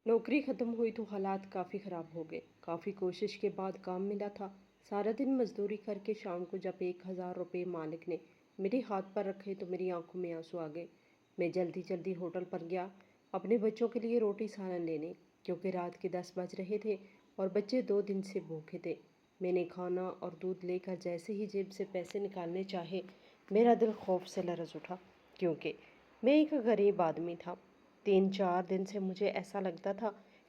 नौकरी ख़त्म हुई तो हालात काफ़ी ख़राब हो गए। काफ़ी कोशिश के बाद काम मिला था। सारा दिन मजदूरी करके शाम को जब 1,000 रुपये मालिक ने मेरे हाथ पर रखे तो मेरी आंखों में आंसू आ गए। मैं जल्दी जल्दी होटल पर गया अपने बच्चों के लिए रोटी सालन लेने, क्योंकि रात के 10 बज रहे थे और बच्चे 2 दिन से भूखे थे। मैंने खाना और दूध लेकर जैसे ही जेब से पैसे निकालने चाहे, मेरा दिल खौफ से लरज़ उठा, क्योंकि मैं एक गरीब आदमी था। 3-4 दिन से मुझे ऐसा लगता था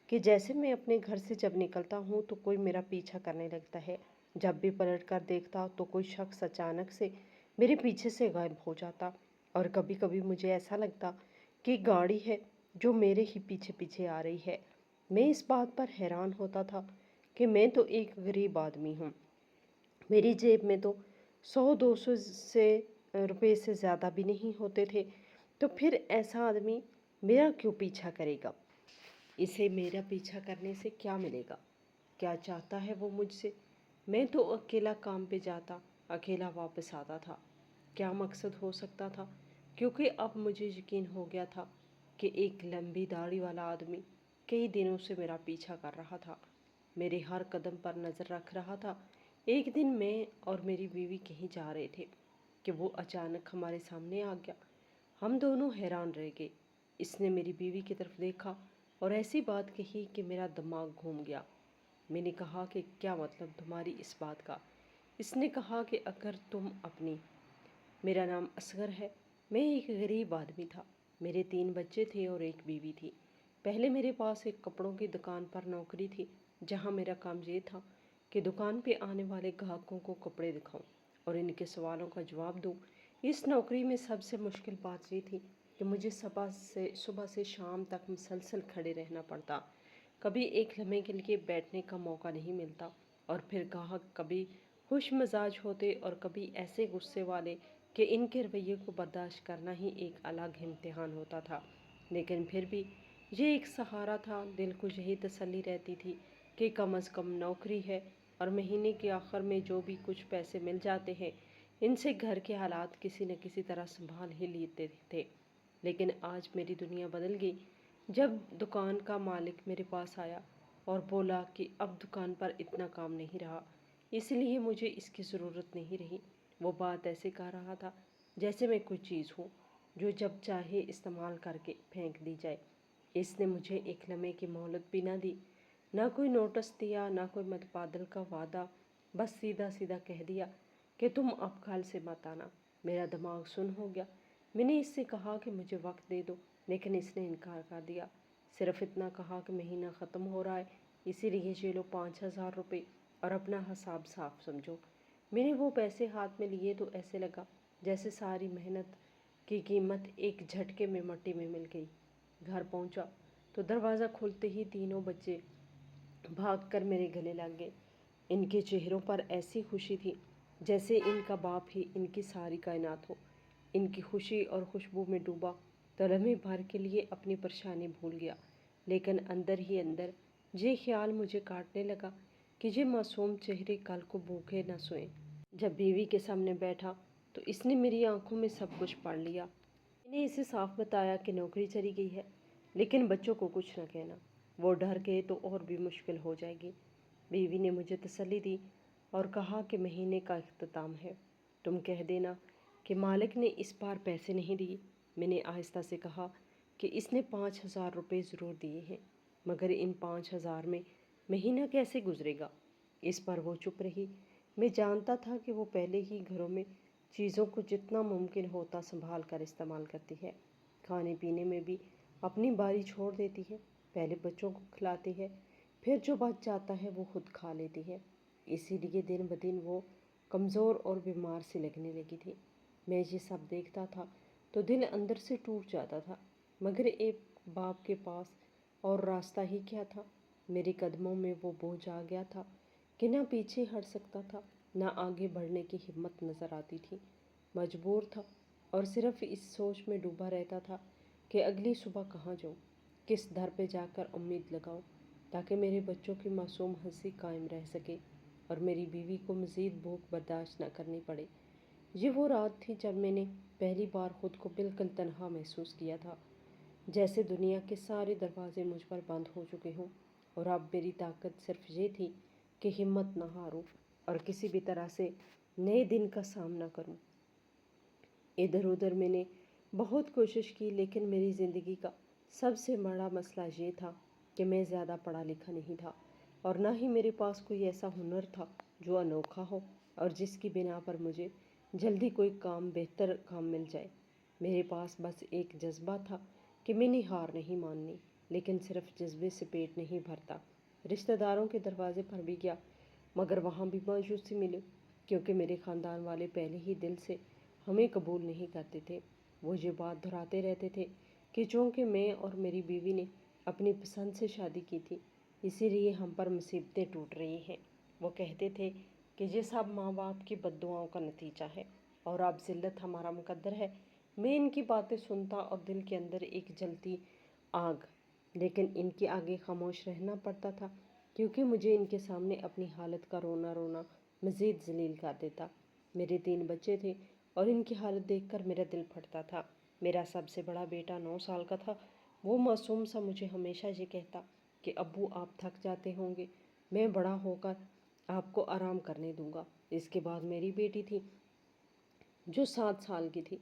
कि जैसे मैं अपने घर से जब निकलता हूँ तो कोई मेरा पीछा करने लगता है। जब भी पलट कर देखता तो कोई शख्स अचानक से मेरे पीछे से गायब हो जाता, और कभी कभी मुझे ऐसा लगता कि गाड़ी है जो मेरे ही पीछे पीछे आ रही है। मैं इस बात पर हैरान होता था कि मैं तो एक गरीब आदमी हूँ। मेरी जेब में तो 100-200 से रुपए से ज़्यादा भी नहीं होते थे। तो फिर ऐसा आदमी मेरा क्यों पीछा करेगा? इसे मेरा पीछा करने से क्या मिलेगा? क्या चाहता है वो मुझसे? मैं तो अकेला काम पे जाता, अकेला वापस आता था। क्या मकसद हो सकता था? क्योंकि अब मुझे यकीन हो गया था कि एक लंबी दाढ़ी वाला आदमी कई दिनों से मेरा पीछा कर रहा था, मेरे हर कदम पर नज़र रख रहा था। एक दिन मैं और मेरी बीवी कहीं जा रहे थे कि वो अचानक हमारे सामने आ गया। हम दोनों हैरान रह गए। इसने मेरी बीवी की तरफ देखा और ऐसी बात कही कि मेरा दिमाग घूम गया। मैंने कहा कि क्या मतलब तुम्हारी इस बात का? इसने कहा कि अगर तुम अपनी मेरा नाम असगर है। मैं एक गरीब आदमी था। मेरे 3 बच्चे थे और एक बीवी थी। पहले मेरे पास एक कपड़ों की दुकान पर नौकरी थी, जहां मेरा काम ये था कि दुकान पे आने वाले ग्राहकों को कपड़े दिखाऊं और इनके सवालों का जवाब दूं। इस नौकरी में सबसे मुश्किल बात ये थी कि मुझे सुबह से शाम तक मुसलसल खड़े रहना पड़ता। कभी एक लम्हे के लिए बैठने का मौका नहीं मिलता, और फिर ग्राहक कभी खुश मिजाज होते और कभी ऐसे गुस्से वाले कि इनके रवैये को बर्दाश्त करना ही एक अलग इम्तिहान होता था। लेकिन फिर भी ये एक सहारा था। दिल को यही तसल्ली रहती थी कि कम अज़ कम नौकरी है और महीने के आखिर में जो भी कुछ पैसे मिल जाते हैं, इनसे घर के हालात किसी न किसी तरह संभाल ही लेते थे। लेकिन आज मेरी दुनिया बदल गई जब दुकान का मालिक मेरे पास आया और बोला कि अब दुकान पर इतना काम नहीं रहा, इसलिए मुझे इसकी ज़रूरत नहीं रही। वो बात ऐसे कह रहा था जैसे मैं कोई चीज़ हूँ जो जब चाहे इस्तेमाल करके फेंक दी जाए। इसने मुझे एक लम्हे की मोहलत भी ना दी, ना कोई नोटिस दिया, ना कोई मतबादल का वादा। बस सीधा सीधा कह दिया कि तुम अब कल से मत आना। मेरा दिमाग सुन हो गया। मैंने इससे कहा कि मुझे वक्त दे दो, लेकिन इसने इनकार कर दिया। सिर्फ इतना कहा कि महीना ख़त्म हो रहा है, इसीलिए ये लो 5,000 रुपये और अपना हिसाब साफ समझो। मैंने वो पैसे हाथ में लिए तो ऐसे लगा जैसे सारी मेहनत की कीमत एक झटके में मट्टी में मिल गई। घर पहुंचा तो दरवाज़ा खुलते ही तीनों बच्चे भागकर मेरे गले लग गए। इनके चेहरों पर ऐसी खुशी थी जैसे इनका बाप ही इनकी सारी कायनात हो। इनकी खुशी और खुशबू में डूबा तो लम्हे भर के लिए अपनी परेशानी भूल गया। लेकिन अंदर ही अंदर ये ख्याल मुझे काटने लगा कि ये मासूम चेहरे कल को भूखे न सोएं। जब बीवी के सामने बैठा तो इसने मेरी आंखों में सब कुछ पढ़ लिया। मैंने इसे साफ बताया कि नौकरी चली गई है, लेकिन बच्चों को कुछ न कहना, वो डर गए तो और भी मुश्किल हो जाएगी। बीवी ने मुझे तसल्ली दी और कहा कि महीने का इख्तिताम है, तुम कह देना कि मालिक ने इस बार पैसे नहीं दिए। मैंने आहिस्ता से कहा कि इसने 5,000 रुपये ज़रूर दिए हैं, मगर इन 5,000 में महीना कैसे गुजरेगा? इस पर वो चुप रही। मैं जानता था कि वो पहले ही घरों में चीज़ों को जितना मुमकिन होता संभाल कर इस्तेमाल करती है। खाने पीने में भी अपनी बारी छोड़ देती है। पहले बच्चों को खिलाती है, फिर जो बच जाता है वो खुद खा लेती है। इसीलिए दिन ब दिन वो कमज़ोर और बीमार सी लगने लगी थी। मैं ये सब देखता था तो दिल अंदर से टूट जाता था, मगर एक बाप के पास और रास्ता ही क्या था? मेरे कदमों में वो बोझ आ गया था कि ना पीछे हट सकता था, ना आगे बढ़ने की हिम्मत नज़र आती थी। मजबूर था और सिर्फ इस सोच में डूबा रहता था कि अगली सुबह कहाँ जाऊँ, किस दर पे जाकर उम्मीद लगाऊँ, ताकि मेरे बच्चों की मासूम हंसी कायम रह सके और मेरी बीवी को मज़ीद भूख बर्दाश्त न करनी पड़े। ये वो रात थी जब मैंने पहली बार खुद को बिल्कुल तन्हा महसूस किया था। जैसे दुनिया के सारे दरवाजे मुझ पर बंद हो चुके हों। और अब मेरी ताकत सिर्फ ये थी कि हिम्मत न हारूं और किसी भी तरह से नए दिन का सामना करूं। इधर उधर मैंने बहुत कोशिश की, लेकिन मेरी ज़िंदगी का सबसे बड़ा मसला ये था कि मैं ज़्यादा पढ़ा लिखा नहीं था और ना ही मेरे पास कोई ऐसा हुनर था जो अनोखा हो और जिसकी बिना पर मुझे जल्दी कोई काम, बेहतर काम मिल जाए। मेरे पास बस एक जज्बा था कि मैंने हार नहीं माननी, लेकिन सिर्फ जज्बे से पेट नहीं भरता। रिश्तेदारों के दरवाजे पर भी गया, मगर वहाँ भी मायूसी मिली, क्योंकि मेरे ख़ानदान वाले पहले ही दिल से हमें कबूल नहीं करते थे। वो ये बात दोहराते रहते थे कि चूँकि मैं और मेरी बीवी ने अपनी पसंद से शादी की थी, इसीलिए हम पर मुसीबतें टूट रही हैं। वो कहते थे कि ये सब माँ बाप की बद्दुआओं का नतीजा है और अब ज़िल्लत हमारा मुकद्दर है। मैं इनकी बातें सुनता और दिल के अंदर एक जलती आग, लेकिन इनके आगे खामोश रहना पड़ता था, क्योंकि मुझे इनके सामने अपनी हालत का रोना रोना मज़ीद जलील कर देता। मेरे 3 बच्चे थे और इनकी हालत देखकर मेरा दिल फटता था। मेरा सबसे बड़ा बेटा 9 साल का था। वो मासूम सा मुझे हमेशा ये कहता कि अब्बू, आप थक जाते होंगे, मैं बड़ा होकर आपको आराम करने दूंगा। इसके बाद मेरी बेटी थी जो 7 साल की थी।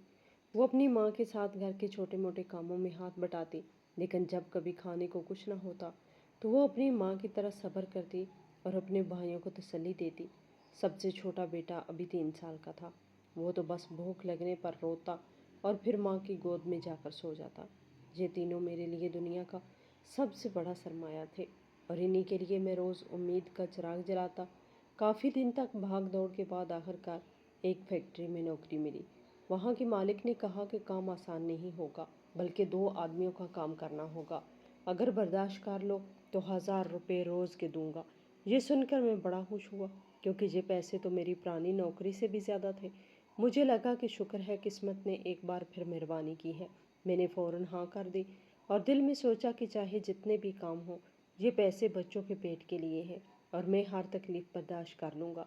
वो अपनी माँ के साथ घर के छोटे मोटे कामों में हाथ बटाती, लेकिन जब कभी खाने को कुछ न होता तो वो अपनी माँ की तरह सब्र करती और अपने भाइयों को तसल्ली देती। सबसे छोटा बेटा अभी 3 साल का था। वो तो बस भूख लगने पर रोता और फिर माँ की गोद में जाकर सो जाता। ये तीनों मेरे लिए दुनिया का सबसे बड़ा सरमाया थे और इन्हीं के लिए मैं रोज़ उम्मीद का चिराग जलाता। काफ़ी दिन तक भाग दौड़ के बाद आखिरकार एक फैक्ट्री में नौकरी मिली। वहाँ के मालिक ने कहा कि काम आसान नहीं होगा, बल्कि 2 आदमियों का काम करना होगा। अगर बर्दाश्त कर लो तो 1000 रुपये रोज़ के दूंगा। ये सुनकर मैं बड़ा खुश हुआ, क्योंकि ये पैसे तो मेरी पुरानी नौकरी से भी ज़्यादा थे। मुझे लगा कि शुक्र है किस्मत ने एक बार फिर मेहरबानी की है। मैंने फ़ौरन हाँ कर दी और दिल में सोचा कि चाहे जितने भी काम हों, ये पैसे बच्चों के पेट के लिए हैं और मैं हर तकलीफ़ बर्दाश्त कर लूँगा।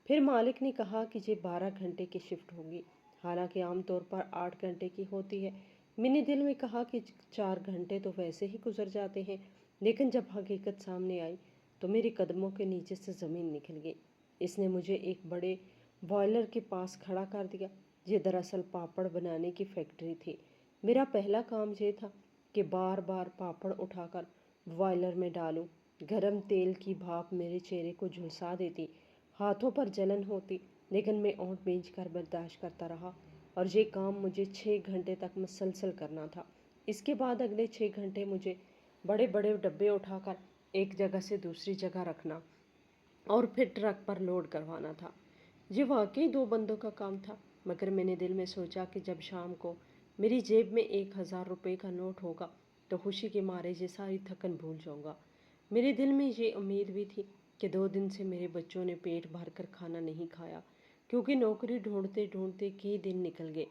फिर मालिक ने कहा कि ये 12 घंटे की शिफ्ट होगी, हालांकि आमतौर पर 8 घंटे की होती है। मैंने दिल में कहा कि 4 घंटे तो वैसे ही गुजर जाते हैं, लेकिन जब हकीकत सामने आई तो मेरे कदमों के नीचे से ज़मीन निकल गई। इसने मुझे एक बड़े बॉयलर के पास खड़ा कर दिया। ये दरअसल पापड़ बनाने की फैक्ट्री थी। मेरा पहला काम ये था कि बार बार पापड़ उठाकर बॉयलर में डालूं। गरम तेल की भाप मेरे चेहरे को झुलसा देती, हाथों पर जलन होती, लेकिन मैं ओंठ भींच कर बर्दाश्त करता रहा और ये काम मुझे 6 घंटे तक मुसलसल करना था। इसके बाद अगले 6 घंटे मुझे बड़े बड़े डब्बे उठाकर एक जगह से दूसरी जगह रखना और फिर ट्रक पर लोड करवाना था। ये वाकई 2 बंदों का काम था, मगर मैंने दिल में सोचा कि जब शाम को मेरी जेब में 1000 रुपये का नोट होगा तो खुशी के मारे ये सारी थकन भूल जाऊंगा। मेरे दिल में ये उम्मीद भी थी कि 2 दिन से मेरे बच्चों ने पेट भर कर खाना नहीं खाया, क्योंकि नौकरी ढूंढते ढूंढते कई दिन निकल गए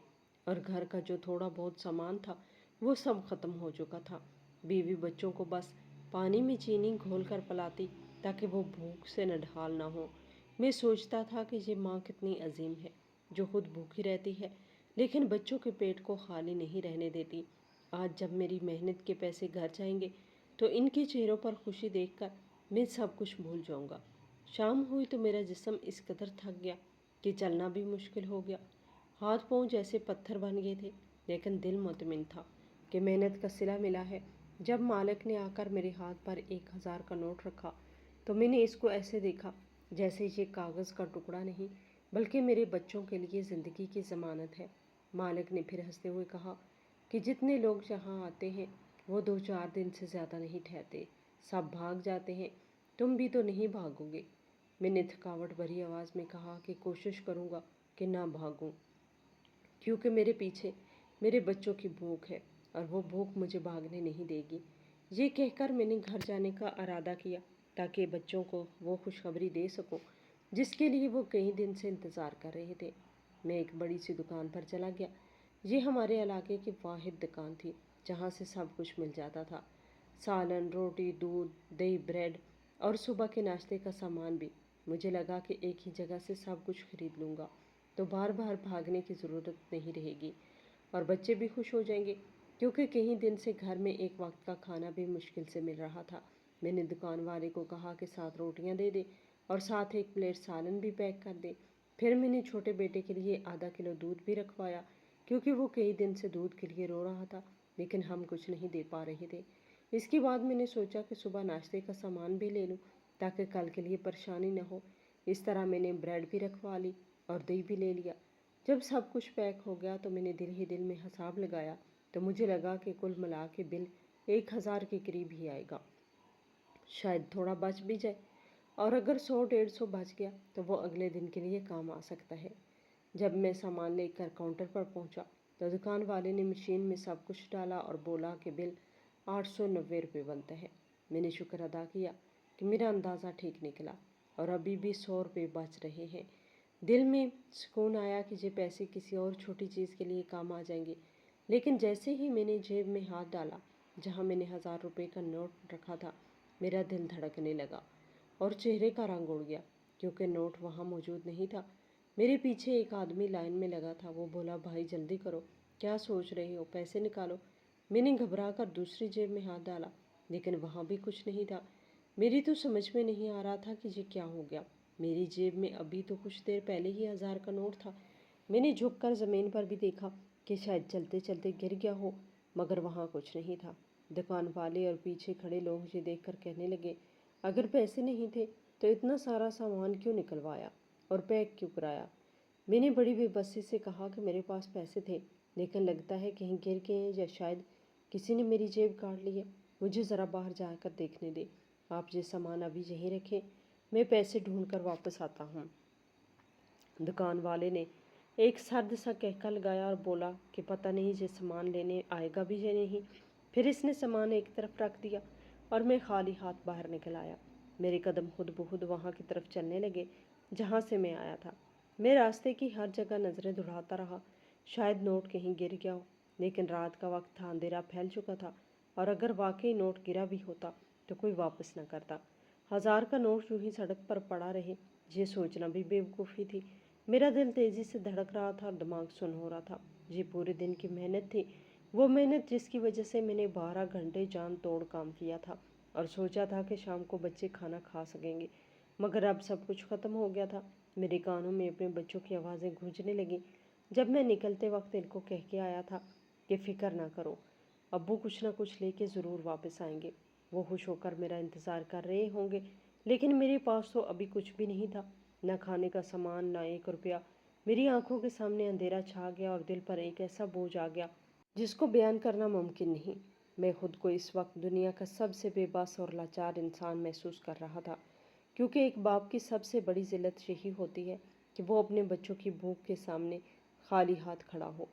और घर का जो थोड़ा बहुत सामान था वो सब खत्म हो चुका था। बीवी बच्चों को बस पानी में चीनी घोल कर पिलाती ताकि वो भूख से नढाल ना हो। मैं सोचता था कि ये माँ कितनी अजीम है, जो खुद भूखी रहती है लेकिन बच्चों के पेट को खाली नहीं रहने देती। आज जब मेरी मेहनत के पैसे घर जाएंगे तो इनके चेहरों पर खुशी देखकर मैं सब कुछ भूल जाऊंगा। शाम हुई तो मेरा जिस्म इस कदर थक गया कि चलना भी मुश्किल हो गया। हाथ पाँव जैसे पत्थर बन गए थे, लेकिन दिल मुतमिन था कि मेहनत का सिला मिला है। जब मालिक ने आकर मेरे हाथ पर 1000 का नोट रखा तो मैंने इसको ऐसे देखा जैसे ये कागज़ का टुकड़ा नहीं, बल्कि मेरे बच्चों के लिए ज़िंदगी की ज़मानत है। मालिक ने फिर हंसते हुए कहा कि जितने लोग यहाँ आते हैं वो 2-4 दिन से ज़्यादा नहीं ठहरते, सब भाग जाते हैं। तुम भी तो नहीं भागोगे। मैंने थकावट भरी आवाज़ में कहा कि कोशिश करूँगा कि ना भागूं, क्योंकि मेरे पीछे मेरे बच्चों की भूख है और वो भूख मुझे भागने नहीं देगी। ये कहकर मैंने घर जाने का इरादा किया ताकि बच्चों को वो खुशखबरी दे सकूं जिसके लिए वो कई दिन से इंतज़ार कर रहे थे। मैं एक बड़ी सी दुकान पर चला गया। ये हमारे इलाके की वाहिद दुकान थी जहाँ से सब कुछ मिल जाता था, सालन, रोटी, दूध, दही, ब्रेड और सुबह के नाश्ते का सामान भी। मुझे लगा कि एक ही जगह से सब कुछ खरीद लूँगा तो बार बार भागने की ज़रूरत नहीं रहेगी और बच्चे भी खुश हो जाएंगे। क्योंकि कई दिन से घर में एक वक्त का खाना भी मुश्किल से मिल रहा था। मैंने दुकान वाले को कहा कि 7 रोटियां दे दे और साथ एक प्लेट सालन भी पैक कर दे। फिर मैंने छोटे बेटे के लिए आधा किलो दूध भी रखवाया, क्योंकि वो कई दिन से दूध के लिए रो रहा था, लेकिन हम कुछ नहीं दे पा रहे थे। इसके बाद मैंने सोचा कि सुबह नाश्ते का सामान भी ले लूं, ताकि कल के लिए परेशानी न हो। इस तरह मैंने ब्रेड भी रखवा ली और दही भी ले लिया। जब सब कुछ पैक हो गया तो मैंने दिल ही दिल में हिसाब लगाया, तो मुझे लगा कि कुल मिला के बिल 1,000 के करीब ही आएगा। शायद थोड़ा बच भी जाए, और अगर 100-150 बच गया तो वो अगले दिन के लिए काम आ सकता है। जब मैं सामान लेकर काउंटर पर पहुंचा तो दुकान वाले ने मशीन में सब कुछ डाला और बोला कि बिल 890 रुपये बनता है। मैंने शुक्र अदा किया कि मेरा अंदाज़ा ठीक निकला और अभी भी 100 रुपये बच रहे हैं। दिल में सुकून आया कि ये पैसे किसी और छोटी चीज़ के लिए काम आ जाएंगे। लेकिन जैसे ही मैंने जेब में हाथ डाला जहाँ मैंने 1,000 रुपये का नोट रखा था, मेरा दिल धड़कने लगा और चेहरे का रंग उड़ गया, क्योंकि नोट वहाँ मौजूद नहीं था। मेरे पीछे एक आदमी लाइन में लगा था। वो बोला, भाई जल्दी करो, क्या सोच रहे हो, पैसे निकालो। मैंने घबरा कर दूसरी जेब में हाथ डाला, लेकिन वहाँ भी कुछ नहीं था। मेरी तो समझ में नहीं आ रहा था कि ये क्या हो गया। मेरी जेब में अभी तो कुछ देर पहले ही 1,000 का नोट था। मैंने झुककर ज़मीन पर भी देखा कि शायद चलते चलते गिर गया हो, मगर वहाँ कुछ नहीं था। दुकान वाले और पीछे खड़े लोग मुझे देखकर कहने लगे, अगर पैसे नहीं थे तो इतना सारा सामान क्यों निकलवाया और पैक क्यों कराया। मैंने बड़ी बेबसी से कहा कि मेरे पास पैसे थे, लेकिन लगता है कहीं गिर गए हैं या शायद किसी ने मेरी जेब काट ली है। मुझे ज़रा बाहर जाकर देखने दे। आप ये सामान अभी यहीं रखें, मैं पैसे ढूंढ कर वापस आता हूँ। दुकान वाले ने एक सर्द सा कहका लगाया और बोला कि पता नहीं ये सामान लेने आएगा भी या नहीं। फिर इसने सामान एक तरफ रख दिया और मैं खाली हाथ बाहर निकल आया। मेरे कदम खुद ब खुद वहाँ की तरफ चलने लगे जहाँ से मैं आया था। मैं रास्ते की हर जगह नज़रें दौड़ाता रहा, शायद नोट कहीं गिर गया हो। लेकिन रात का वक्त था, अंधेरा फैल चुका था, और अगर वाकई नोट गिरा भी होता तो कोई वापस न करता। 1,000 का नोट यूं ही सड़क पर पड़ा रहे, ये सोचना भी बेवकूफ़ी थी। मेरा दिल तेज़ी से धड़क रहा था और दिमाग सुन्न हो रहा था। ये पूरे दिन की मेहनत थी, वो मेहनत जिसकी वजह से मैंने 12 घंटे जान तोड़ काम किया था और सोचा था कि शाम को बच्चे खाना खा सकेंगे। मगर अब सब कुछ ख़त्म हो गया था। मेरे कानों में अपने बच्चों की आवाज़ें गूंजने लगीं। जब मैं निकलते वक्त इनको कह के आया था कि फ़िक्र ना करो, अब्बू कुछ ना कुछ लेके ज़रूर वापस आएंगे। वो खुश होकर मेरा इंतज़ार कर रहे होंगे, लेकिन मेरे पास तो अभी कुछ भी नहीं था, न खाने का सामान, न 1 रुपया। मेरी आंखों के सामने अंधेरा छा गया और दिल पर एक ऐसा बोझ आ गया जिसको बयान करना मुमकिन नहीं। मैं खुद को इस वक्त दुनिया का सबसे बेबस और लाचार इंसान महसूस कर रहा था, क्योंकि एक बाप की सबसे बड़ी ज़िल्लत यही होती है कि वो अपने बच्चों की भूख के सामने खाली हाथ खड़ा हो।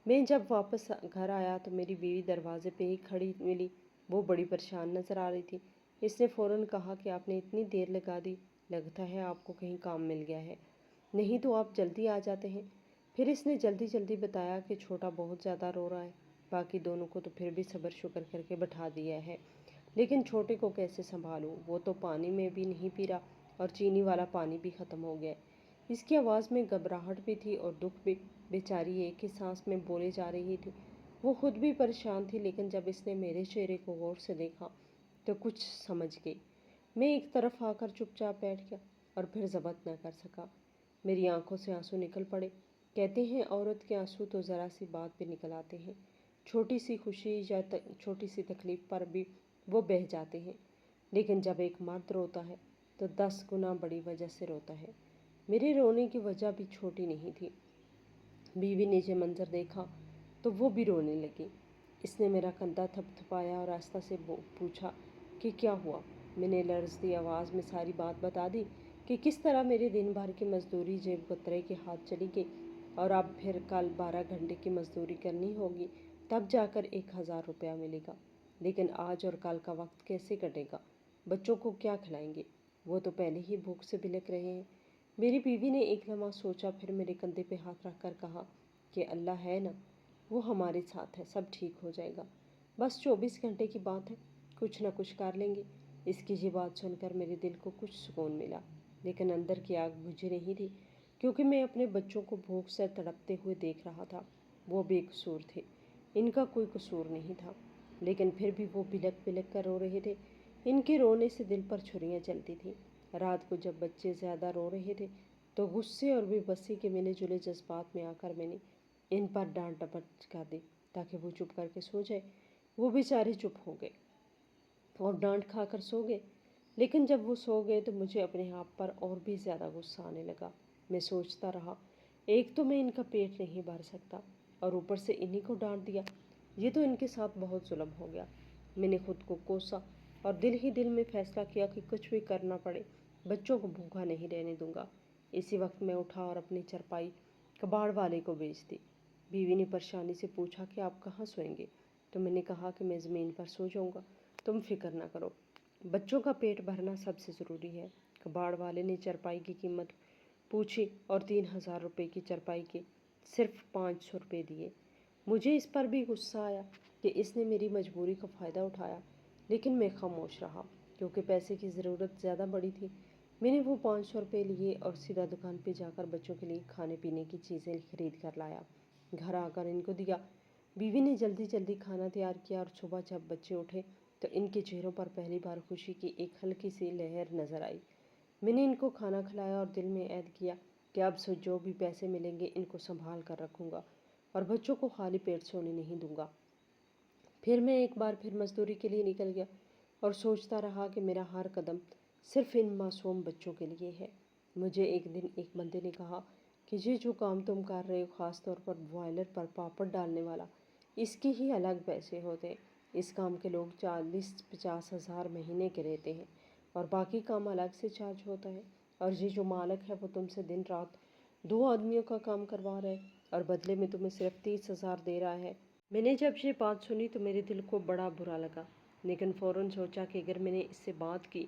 मैं जब वापस घर आया तो मेरी बीवी दरवाजे पे ही खड़ी मिली। वो बड़ी परेशान नज़र आ रही थी। इसने फ़ौरन कहा कि आपने इतनी देर लगा दी, लगता है आपको कहीं काम मिल गया है, नहीं तो आप जल्दी आ जाते हैं। फिर इसने जल्दी जल्दी बताया कि छोटा बहुत ज़्यादा रो रहा है, बाकी दोनों को तो फिर भी सब्र शुक्र करके बैठा दिया है, लेकिन छोटे को कैसे संभालूं, वो तो पानी में भी नहीं पी रहा और चीनी वाला पानी भी ख़त्म हो गया। इसकी आवाज़ में घबराहट भी थी और दुख भी। बेचारी एक ही सांस में बोले जा रही थी। वो खुद भी परेशान थी, लेकिन जब इसने मेरे चेहरे को गौर से देखा तो कुछ समझ गई। मैं एक तरफ आकर चुपचाप बैठ गया और फिर ज़ब्त न कर सका। मेरी आंखों से आंसू निकल पड़े। कहते हैं औरत के आंसू तो ज़रा सी बात पे निकल आते हैं, छोटी सी खुशी या छोटी सी तकलीफ़ पर भी वो बह जाते हैं। लेकिन जब एक मर्द रोता है तो 10 गुना बड़ी वजह से रोता है। मेरे रोने की वजह भी छोटी नहीं थी। बीवी ने ये मंजर देखा तो वो भी रोने लगी। इसने मेरा कंधा थपथपाया और आस्था से पूछा कि क्या हुआ। मैंने लर्जती आवाज़ में सारी बात बता दी कि किस तरह मेरे दिन भर की मजदूरी जेब कतरे के हाथ चली गई और अब फिर कल 12 घंटे की मजदूरी करनी होगी, तब जाकर 1,000 रुपया मिलेगा। लेकिन आज और कल का वक्त कैसे कटेगा, बच्चों को क्या खिलाएंगे, वो तो पहले ही भूख से बिलख रहे हैं। मेरी बीवी ने एक लम्हा सोचा, फिर मेरे कंधे पे हाथ रख कर कहा कि अल्लाह है ना, वो हमारे साथ है, सब ठीक हो जाएगा, बस 24 घंटे की बात है, कुछ ना कुछ कर लेंगे। इसकी ये बात सुनकर मेरे दिल को कुछ सुकून मिला, लेकिन अंदर की आग बुझी नहीं थी, क्योंकि मैं अपने बच्चों को भूख से तड़पते हुए देख रहा था। वो बेकसूर थे, ان کا کوئی قصور نہیں تھا، لیکن پھر بھی وہ بلک بلک کر رو رہے تھے۔ ان کے رونے سے دل پر چھریاں چلتی تھیں۔ رات کو جب بچے زیادہ رو رہے تھے تو غصے اور بے بسی کے ملے جلے جذبات میں آ کر میں نے ان پر ڈانٹ ڈپٹ کر دی تاکہ وہ چپ کر کے سو جائے۔ وہ بیچارے چپ ہو گئے اور ڈانٹ کھا کر سو گئے، لیکن جب وہ سو گئے تو مجھے اپنے آپ پر اور بھی زیادہ غصہ آنے لگا۔ میں سوچتا رہا، ایک تو میں ان کا پیٹ نہیں بھر سکتا اور اوپر سے انہی کو ڈانٹ دیا، یہ تو ان کے ساتھ بہت ظلم ہو گیا۔ میں نے خود کو کوسا اور دل ہی دل میں فیصلہ کیا کہ کچھ بھی کرنا پڑے بچوں کو بھوکا نہیں رہنے دوں گا۔ اسی وقت میں اٹھا اور اپنی چرپائی کباڑ والے کو بیچ دی۔ بیوی نے پریشانی سے پوچھا کہ آپ کہاں سوئیں گے؟ تو میں نے کہا کہ میں زمین پر سو جاؤں گا، تم فکر نہ کرو، بچوں کا پیٹ بھرنا سب سے ضروری ہے۔ کباڑ والے نے چرپائی کی قیمت پوچھی اور 3,000 روپے کی چرپائی کے صرف 500 روپے دیے۔ مجھے اس پر بھی غصہ آیا کہ اس نے میری مجبوری کا فائدہ اٹھایا، لیکن میں خاموش رہا کیونکہ پیسے کی ضرورت زیادہ بڑی تھی۔ میں نے وہ 500 روپے لیے اور سیدھا دکان پہ جا کر بچوں کے لیے کھانے پینے کی چیزیں خرید کر لایا۔ گھر آ کر ان کو دیا۔ بیوی نے جلدی جلدی کھانا تیار کیا اور صبح جب بچے اٹھے تو ان کے چہروں پر پہلی بار خوشی کی ایک ہلکی سی لہر نظر آئی۔ میں نے ان کو کھانا کھلایا اور دل میں عہد کیا کہ اب سے جو بھی پیسے ملیں گے ان کو سنبھال کر رکھوں گا اور بچوں کو خالی پیٹ سونے نہیں دوں گا۔ پھر میں ایک بار پھر مزدوری کے لیے نکل گیا اور سوچتا رہا کہ میرا ہر قدم صرف ان معصوم بچوں کے لیے ہے۔ مجھے ایک دن ایک بندے نے کہا کہ یہ جو کام تم کر رہے ہو، خاص طور پر بوائلر پر پاپڑ ڈالنے والا، اس کے ہی الگ پیسے ہوتے ہیں۔ اس کام کے لوگ 40-50 ہزار مہینے کے لیتے ہیں اور باقی کام الگ سے چارج ہوتا ہے، اور یہ جو مالک ہے وہ تم سے دن رات 2 آدمیوں کا کام کروا رہا ہے اور بدلے میں تمہیں صرف 30,000 دے رہا ہے۔ میں نے جب یہ بات سنی تو میرے دل کو بڑا برا لگا، لیکن فوراً سوچا کہ اگر میں نے اس سے بات کی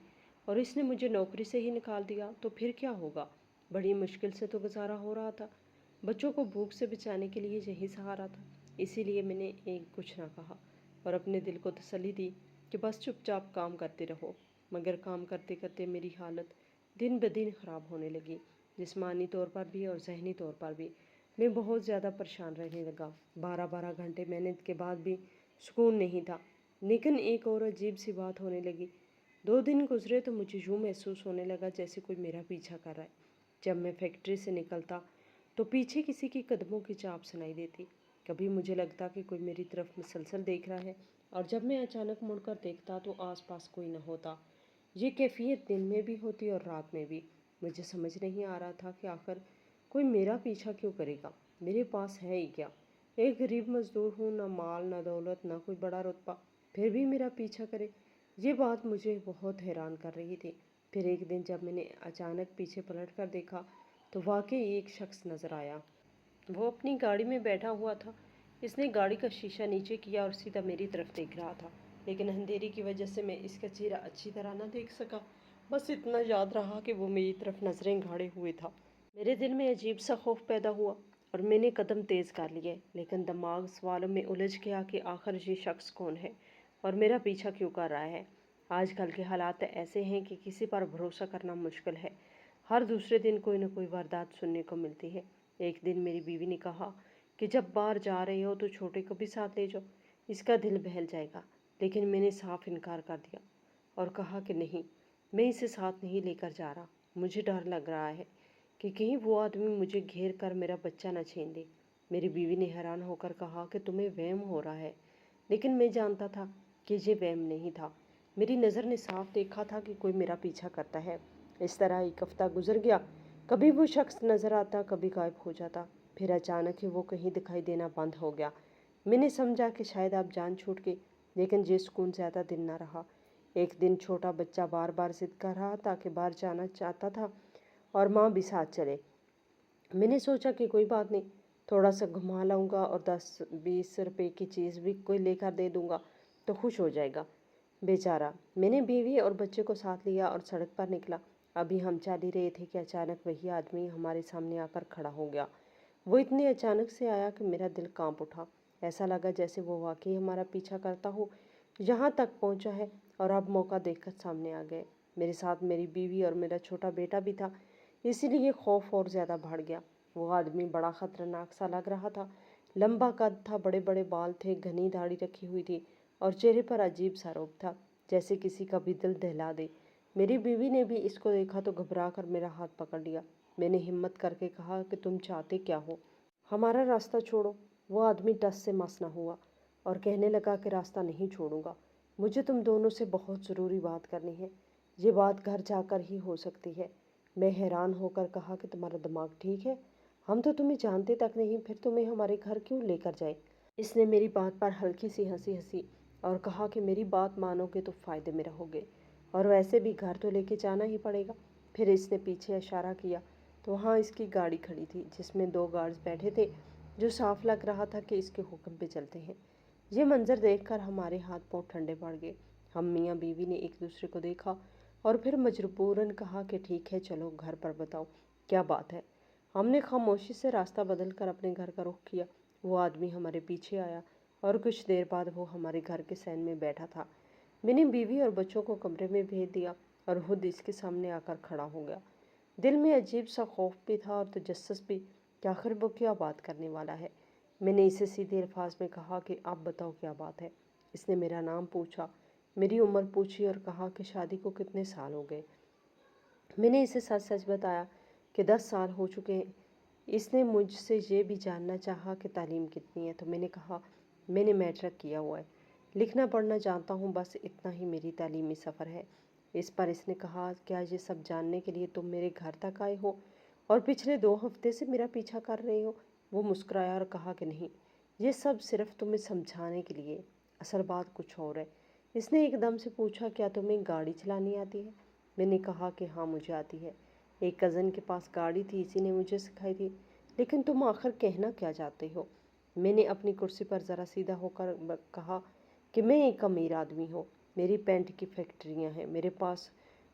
اور اس نے مجھے نوکری سے ہی نکال دیا تو پھر کیا ہوگا؟ بڑی مشکل سے تو گزارا ہو رہا تھا، بچوں کو بھوک سے بچانے کے لیے یہی سہارا تھا۔ اسی لیے میں نے کچھ نہ کہا اور اپنے دل کو تسلی دی کہ بس چپ چاپ کام کرتے رہو۔ مگر کام کرتے کرتے میری حالت دن بدن خراب ہونے لگی، جسمانی طور پر بھی اور ذہنی طور پر بھی۔ میں بہت زیادہ پریشان رہنے لگا۔ 12 گھنٹے محنت کے بعد بھی سکون نہیں تھا۔ لیکن ایک اور عجیب سی بات ہونے لگی۔ 2 دن گزرے تو مجھے یوں محسوس ہونے لگا جیسے کوئی میرا پیچھا کر رہا ہے۔ جب میں فیکٹری سے نکلتا تو پیچھے کسی کی قدموں کی چاپ سنائی دیتی۔ کبھی مجھے لگتا کہ کوئی میری طرف مسلسل دیکھ رہا ہے، اور جب میں اچانک مڑ کر دیکھتا تو آس پاس کوئی نہ ہوتا۔ یہ کیفیت دن میں بھی ہوتی اور رات میں بھی۔ مجھے سمجھ نہیں آ رہا تھا کہ آخر کوئی میرا پیچھا کیوں کرے گا؟ میرے پاس ہے ہی کیا؟ ایک غریب مزدور ہوں، نہ مال نہ دولت نہ کوئی بڑا رتبہ، پھر بھی میرا پیچھا کرے؟ یہ بات مجھے بہت حیران کر رہی تھی۔ پھر ایک دن جب میں نے اچانک پیچھے پلٹ کر دیکھا تو واقعی ایک شخص نظر آیا۔ وہ اپنی گاڑی میں بیٹھا ہوا تھا۔ اس نے گاڑی کا شیشہ نیچے کیا اور سیدھا میری طرف دیکھ رہا تھا، لیکن اندھیرے کی وجہ سے میں اس کا چہرہ اچھی طرح نہ دیکھ سکا۔ بس اتنا یاد رہا کہ وہ میری طرف نظریں گاڑے ہوئے تھا۔ میرے دل میں عجیب سا خوف پیدا ہوا اور میں نے قدم تیز کر لیے، لیکن دماغ سوالوں میں الجھ گیا کہ آخر یہ شخص کون ہے اور میرا پیچھا کیوں کر رہا ہے۔ آج کل کے حالات ایسے ہیں کہ کسی پر بھروسہ کرنا مشکل ہے۔ ہر دوسرے دن کوئی نہ کوئی واردات سننے کو ملتی ہے۔ ایک دن میری بیوی نے کہا کہ جب باہر جا رہے ہو تو چھوٹے کو بھی ساتھ لے جاؤ، اس کا دل بہل جائے گا۔ لیکن میں نے صاف انکار کر دیا اور کہا کہ نہیں، میں اسے ساتھ نہیں لے کر جا رہا۔ مجھے ڈر لگ رہا ہے کہ کہیں وہ آدمی مجھے گھیر کر میرا بچہ نہ چھین لے۔ میری بیوی نے حیران ہو کر کہا کہ تمہیں وہم ہو رہا ہے، لیکن میں جانتا تھا کہ یہ وہم نہیں تھا۔ میری نظر نے صاف دیکھا تھا کہ کوئی میرا پیچھا کرتا ہے۔ اس طرح ایک ہفتہ گزر گیا، کبھی وہ شخص نظر آتا، کبھی غائب ہو جاتا، پھر اچانک ہی وہ کہیں دکھائی دینا بند ہو گیا۔ میں نے سمجھا کہ شاید اب جان چھوٹ گئی، لیکن یہ سکون زیادہ دن نہ رہا۔ ایک دن چھوٹا بچہ بار بار ضد کر رہا تھا کہ باہر جانا چاہتا تھا اور ماں بھی ساتھ چلے۔ میں نے سوچا کہ کوئی بات نہیں، تھوڑا سا گھما لاؤں گا اور 10-20 روپے کی چیز بھی کوئی لے کر دے دوں گا تو خوش ہو جائے گا بیچارہ۔ میں نے بیوی اور بچے کو ساتھ لیا اور سڑک پر نکلا۔ ابھی ہم چل ہی رہے تھے کہ اچانک وہی آدمی ہمارے سامنے آ کر کھڑا ہو گیا۔ وہ اتنے اچانک سے آیا کہ میرا دل کانپ اٹھا۔ ایسا لگا جیسے وہ واقعی ہمارا پیچھا کرتا ہو، یہاں تک پہنچا ہے اور اب موقع دیکھ کر سامنے آ گئے۔ میرے ساتھ میری بیوی اور میرا چھوٹا بیٹا بھی تھا، اسی لیے خوف اور زیادہ بڑھ گیا۔ وہ آدمی بڑا خطرناک سا لگ رہا تھا، लंबा कद था, बड़े बड़े बाल थे, घनी दाढ़ी रखी हुई थी और चेहरे पर अजीब सा रोब था, जैसे किसी का भी दिल दहला दे। मेरी बीवी ने भी इसको देखा तो घबरा कर मेरा हाथ पकड़ लिया। मैंने हिम्मत करके कहा कि तुम चाहते क्या हो? हमारा रास्ता छोड़ो। वो आदमी टस से मस न हुआ और कहने लगा कि रास्ता नहीं छोड़ूंगा, मुझे तुम दोनों से बहुत ज़रूरी बात करनी है। ये बात घर जाकर ही हो सकती है। मैं हैरान होकर कहा कि तुम्हारा दिमाग ठीक है? हम तो तुम्हें जानते तक नहीं, फिर तुम्हें हमारे घर क्यों लेकर जाए? इसने मेरी बात पर हल्की सी हंसी हंसी और कहा कि मेरी बात मानोगे तो फ़ायदे में रहोगे, और वैसे भी घर तो लेके जाना ही पड़ेगा। फिर इसने पीछे इशारा किया तो वहाँ इसकी गाड़ी खड़ी थी, जिसमें 2 गार्ड्स बैठे थे, जो साफ लग रहा था कि इसके हुक्म पे चलते हैं। ये मंजर देखकर हमारे हाथ पांव ठंडे पड़ गए। हम मियाँ बीवी ने एक दूसरे को देखा और फिर मजबूरन कहा कि ठीक है, चलो घर पर बताओ क्या बात है। हमने खामोशी से रास्ता बदल कर अपने घर का रुख किया। वो आदमी हमारे पीछे आया और कुछ देर बाद वो हमारे घर के सैन में बैठा था। मैंने बीवी और बच्चों को कमरे में भेज दिया और खुद इसके सामने आकर खड़ा हो गया। दिल में अजीब सा खौफ भी था और तजस्सुस भी कि आखिर वो क्या बात करने वाला है। मैंने इसे सीधे अल्फाज में कहा कि आप बताओ क्या बात है। इसने मेरा नाम पूछा, मेरी उम्र पूछी और कहा कि शादी को कितने साल हो गए। मैंने इसे सच सच बताया कि 10 साल हो चुके हैं। इसने मुझसे ये भी जानना चाहा कि तालीम कितनी है, तो मैंने कहा मैंने मैट्रिक किया हुआ है, लिखना पढ़ना जानता हूँ, बस इतना ही मेरी तालीमी सफ़र है। इस पर इसने कहा, क्या ये सब जानने के लिए तुम मेरे घर तक आए हो और पिछले 2 हफ्ते से मेरा पीछा कर रहे हो? वो मुस्कुराया और कहा कि नहीं, ये सब सिर्फ तुम्हें समझाने के लिए, असल बात कुछ और है। इसने एकदम से पूछा, क्या तुम्हें गाड़ी चलानी आती है? मैंने कहा कि हाँ मुझे आती है, एक कज़न के पास गाड़ी थी, इसी ने मुझे सिखाई थी। लेकिन तुम आखिर कहना क्या चाहते हो? मैंने अपनी कुर्सी पर ज़रा सीधा होकर कहा कि मैं एक अमीर आदमी हूँ, मेरी पेंट की फैक्ट्रियाँ हैं, मेरे पास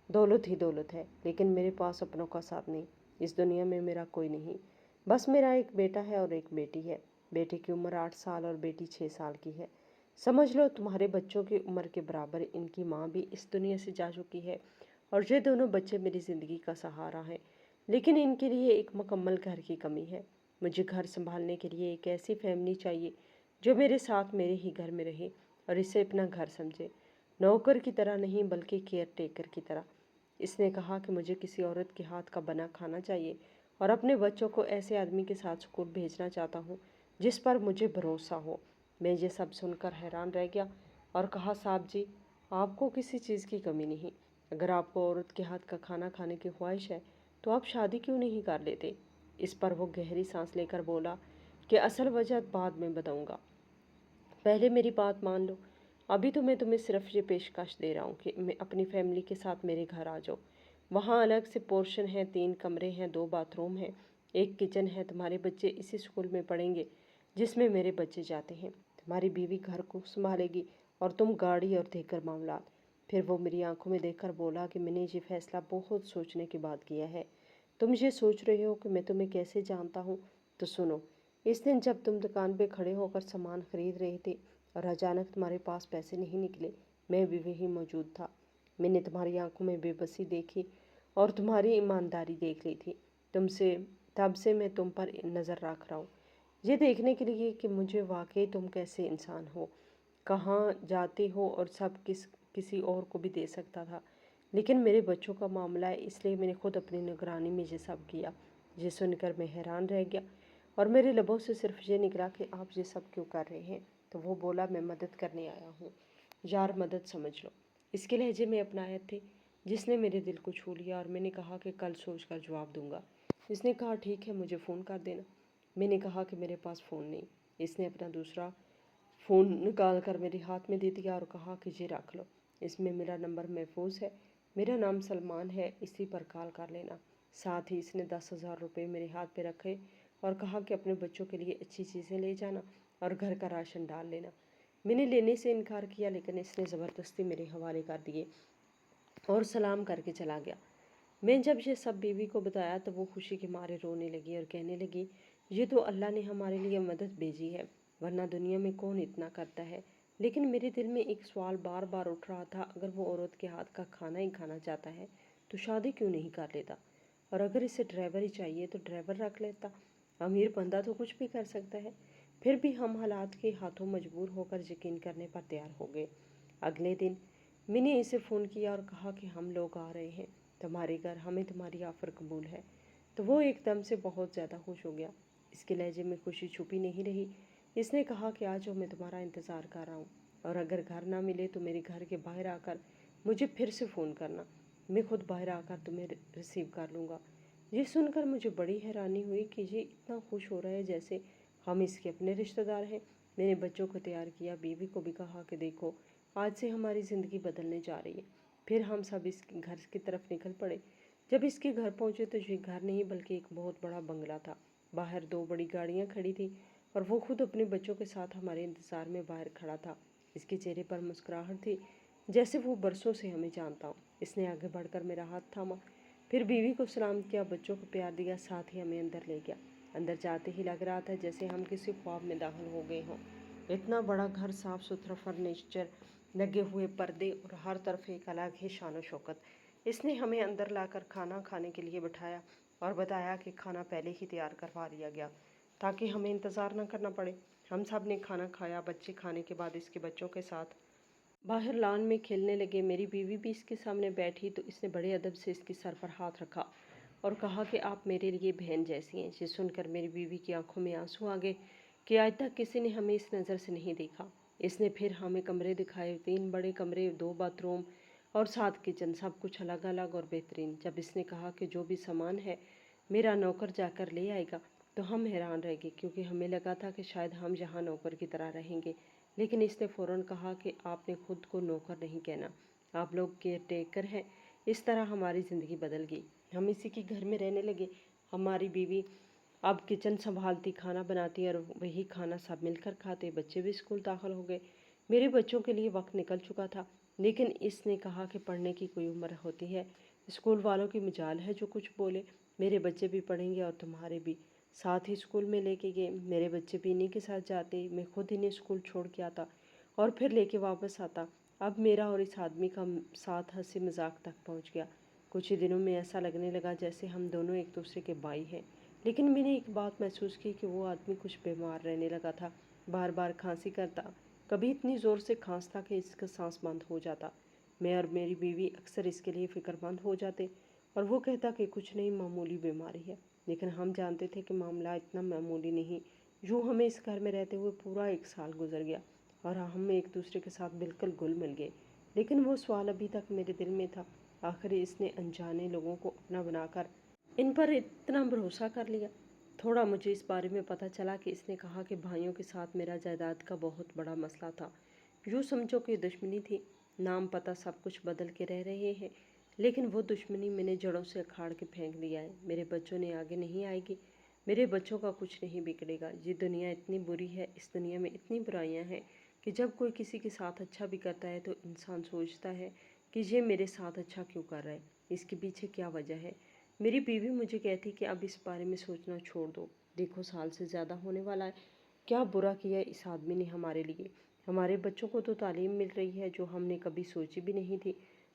दौलत ही दौलत है, लेकिन मेरे पास अपनों का साथ नहीं। इस दुनिया में मेरा कोई नहीं, बस मेरा एक बेटा है और एक बेटी है। बेटे की उम्र 8 साल और बेटी 6 साल की है। समझ लो तुम्हारे बच्चों की उम्र के बराबर इनकी माँ भी इस दुनिया से जा चुकी है और ये दोनों बच्चे मेरी ज़िंदगी का सहारा हैं। लेकिन इनके लिए एक मुकम्मल घर की कमी है। मुझे घर संभालने के लिए एक ऐसी फैमिली चाहिए जो मेरे साथ मेरे ही घर में रहे और इसे अपना घर समझे, नौकर की तरह नहीं बल्कि केयर टेकर की तरह। इसने कहा कि मुझे किसी औरत के हाथ का बना खाना चाहिए और अपने बच्चों को ऐसे आदमी के साथ स्कूल भेजना चाहता हूँ जिस पर मुझे भरोसा हो। मैं ये सब सुनकर हैरान रह गया और कहा, साहब जी, आपको किसी चीज़ की कमी नहीं। अगर आपको औरत के हाथ का खाना खाने की ख्वाहिश है तो आप शादी क्यों नहीं कर लेते? इस पर वो गहरी सांस लेकर बोला कि असल वजह बाद में बताऊंगा, पहले मेरी बात मान लो। अभी तो मैं तुम्हें सिर्फ ये पेशकश दे रहा हूँ कि मैं अपनी फैमिली के साथ मेरे घर आ जाओ। वहाँ अलग से पोर्शन है, 3 कमरे हैं, 2 बाथरूम हैं, एक किचन है। तुम्हारे बच्चे इसी स्कूल में पढ़ेंगे जिसमें मेरे बच्चे जाते हैं। तुम्हारी बीवी घर को संभालेगी और तुम गाड़ी और देकर मामलात। फिर वो मेरी आंखों में देखकर बोला कि मैंने ये फैसला बहुत सोचने के बाद किया है। तुम ये सोच रहे हो कि मैं तुम्हें कैसे जानता हूँ, तो सुनो। इस दिन जब तुम दुकान पे खड़े होकर सामान खरीद रहे थे और अचानक तुम्हारे पास पैसे नहीं निकले, मैं भी वहीं मौजूद था। मैंने तुम्हारी आंखों में बेबसी देखी और तुम्हारी ईमानदारी देख ली थी। तुमसे तब से मैं तुम पर नज़र रख रहा हूँ, ये देखने के लिए कि मुझे वाकई तुम कैसे इंसान हो, कहाँ जाते हो, और सब किसी और को भी दे सकता था, लेकिन मेरे बच्चों का मामला है, इसलिए मैंने खुद अपनी निगरानी में ये सब किया। ये सुनकर मैं हैरान रह गया और मेरे लबों से सिर्फ ये निकला कि आप ये सब क्यों कर रहे हैं? तो वो बोला, मैं मदद करने आया हूँ। यार, मदद समझ लो। इसके लहजे में अपनायत थे जिसने मेरे दिल को छू लिया और मैंने कहा कि कल सोच कर जवाब दूंगा। इसने कहा, ठीक है, मुझे फ़ोन कर देना। मैंने कहा कि मेरे पास फ़ोन नहीं। इसने अपना दूसरा फ़ोन निकाल कर मेरे हाथ में दे दिया और कहा कि ये रख लो, इसमें मेरा नंबर महफूज है, मेरा नाम सलमान है, इसी पर कॉल कर लेना। साथ ही इसने 10,000 रुपये मेरे हाथ पे रखे और कहा कि अपने बच्चों के लिए अच्छी चीज़ें ले जाना और घर का राशन डाल लेना। मैंने लेने से इनकार किया, लेकिन इसने ज़बरदस्ती मेरे हवाले कर दिए और सलाम करके चला गया। मैं जब ये सब बीवी को बताया तो वो खुशी के मारे रोने लगी और कहने लगी, ये तो अल्लाह ने हमारे लिए मदद भेजी है, वरना दुनिया में कौन इतना करता है। लेकिन मेरे दिल में एक सवाल बार बार उठ रहा था, अगर वो औरत के हाथ का खाना ही खाना चाहता है तो शादी क्यों नहीं कर लेता? और अगर इसे ड्राइवर ही चाहिए तो ड्राइवर रख लेता। अमीर बंदा तो कुछ भी कर सकता है। پھر بھی ہم حالات کے ہاتھوں مجبور ہو کر یقین کرنے پر تیار ہو گئے۔ اگلے دن میں نے اسے فون کیا اور کہا کہ ہم لوگ آ رہے ہیں تمہارے گھر، ہمیں تمہاری آفر قبول ہے۔ تو وہ ایک دم سے بہت زیادہ خوش ہو گیا۔ اس کے لہجے میں خوشی چھپی نہیں رہی۔ اس نے کہا کہ آج میں تمہارا انتظار کر رہا ہوں، اور اگر گھر نہ ملے تو میرے گھر کے باہر آ کر مجھے پھر سے فون کرنا، میں خود باہر آ کر تمہیں ریسیو کر لوں گا۔ یہ سن کر مجھے بڑی حیرانی ہوئی کہ یہ اتنا خوش ہو رہا ہے جیسے ہم اس کے اپنے رشتہ دار ہیں۔ میں نے بچوں کو تیار کیا، بیوی کو بھی کہا کہ دیکھو آج سے ہماری زندگی بدلنے جا رہی ہے۔ پھر ہم سب اس کے گھر کی طرف نکل پڑے۔ جب اس کے گھر پہنچے تو یہ گھر نہیں بلکہ ایک بہت بڑا بنگلہ تھا۔ باہر 2 بڑی گاڑیاں کھڑی تھیں اور وہ خود اپنے بچوں کے ساتھ ہمارے انتظار میں باہر کھڑا تھا۔ اس کے چہرے پر مسکراہٹ تھی جیسے وہ برسوں سے ہمیں جانتا ہو۔ اس نے آگے بڑھ کر میرا ہاتھ تھاما، پھر بیوی کو سلام کیا، بچوں کو پیار دیا، ساتھ ہی ہمیں اندر لے گیا۔ اندر جاتے ہی لگ رہا تھا جیسے ہم کسی خواب میں داخل ہو گئے ہوں۔ اتنا بڑا گھر، صاف ستھرا فرنیچر، لگے ہوئے پردے اور ہر طرف ایک الگ ہی شان و شوکت۔ اس نے ہمیں اندر لا کر کھانا کھانے کے لیے بٹھایا اور بتایا کہ کھانا پہلے ہی تیار کروا لیا گیا تاکہ ہمیں انتظار نہ کرنا پڑے۔ ہم سب نے کھانا کھایا۔ بچے کھانے کے بعد اس کے بچوں کے ساتھ باہر لان میں کھیلنے لگے۔ میری بیوی بھی اس کے سامنے بیٹھی تو اس نے بڑے ادب سے اس کے سر پر ہاتھ رکھا اور کہا کہ آپ میرے لیے بہن جیسی ہیں۔ یہ سن کر میری بیوی کی آنکھوں میں آنسو آ گئے کہ آج تک کسی نے ہمیں اس نظر سے نہیں دیکھا۔ اس نے پھر ہمیں کمرے دکھائے، 3 بڑے کمرے، 2 باتھ روم اور 7 کچن، سب کچھ الگ الگ اور بہترین۔ جب اس نے کہا کہ جو بھی سامان ہے میرا نوکر جا کر لے آئے گا تو ہم حیران رہ گئے، کیونکہ ہمیں لگا تھا کہ شاید ہم یہاں نوکر کی طرح رہیں گے۔ لیکن اس نے فوراً کہا کہ آپ نے خود کو نوکر نہیں کہنا، آپ لوگ کیئر ٹیکر ہیں۔ اس طرح ہماری زندگی بدل گئی۔ ہم اسی کے گھر میں رہنے لگے۔ ہماری بیوی اب کچن سنبھالتی، کھانا بناتی اور وہی کھانا سب مل کر کھاتے۔ بچے بھی اسکول داخل ہو گئے۔ میرے بچوں کے لیے وقت نکل چکا تھا، لیکن اس نے کہا کہ پڑھنے کی کوئی عمر ہوتی ہے، اسکول والوں کی مجال ہے جو کچھ بولے، میرے بچے بھی پڑھیں گے اور تمہارے بھی۔ ساتھ ہی اسکول میں لے کے گئے۔ میرے بچے بھی انہیں کے ساتھ جاتے، میں خود انہیں اسکول چھوڑ کے آتا اور پھر لے کے واپس آتا۔ اب میرا اور اس آدمی کا ساتھ ہنسی مذاق تک پہنچ گیا۔ کچھ ہی دنوں میں ایسا لگنے لگا جیسے ہم دونوں ایک دوسرے کے بھائی ہیں۔ لیکن میں نے ایک بات محسوس کی کہ وہ آدمی کچھ بیمار رہنے لگا تھا، بار بار کھانسی کرتا، کبھی اتنی زور سے کھانستا کہ اس کا سانس بند ہو جاتا۔ میں اور میری بیوی اکثر اس کے لیے فکر مند ہو جاتے اور وہ کہتا کہ کچھ نہیں، معمولی بیماری ہے، لیکن ہم جانتے تھے کہ معاملہ اتنا معمولی نہیں۔ یوں ہمیں اس گھر میں رہتے ہوئے پورا 1 سال گزر گیا اور ہم ایک دوسرے کے ساتھ بالکل گل مل گئے۔ لیکن وہ سوال ابھی تک میرے دل میں تھا، آخر اس نے انجانے لوگوں کو اپنا بنا کر ان پر اتنا بھروسہ کر لیا۔ تھوڑا مجھے اس بارے میں پتہ چلا کہ اس نے کہا کہ بھائیوں کے ساتھ میرا جائیداد کا بہت بڑا مسئلہ تھا۔ یوں سمجھو کہ دشمنی تھی، نام پتہ سب کچھ بدل کے رہ رہے ہیں، لیکن وہ دشمنی میں نے جڑوں سے اکھاڑ کے پھینک دیا ہے۔ میرے بچوں نے آگے نہیں آئے گی، میرے بچوں کا کچھ نہیں بگڑے گا۔ یہ دنیا اتنی بری ہے، اس دنیا میں اتنی برائیاں ہیں کہ جب کوئی کسی کے ساتھ اچھا بھی کرتا ہے تو انسان سوچتا ہے کہ یہ میرے ساتھ اچھا کیوں کر رہا ہے، اس کے پیچھے کیا وجہ ہے۔ میری بیوی مجھے کہتی کہ اب اس بارے میں سوچنا چھوڑ دو، دیکھو سال سے زیادہ ہونے والا ہے، کیا برا کیا اس آدمی نے ہمارے لیے۔ ہمارے بچوں کو تو تعلیم مل رہی ہے جو ہم نے کبھی سوچی بھی نہیں تھی۔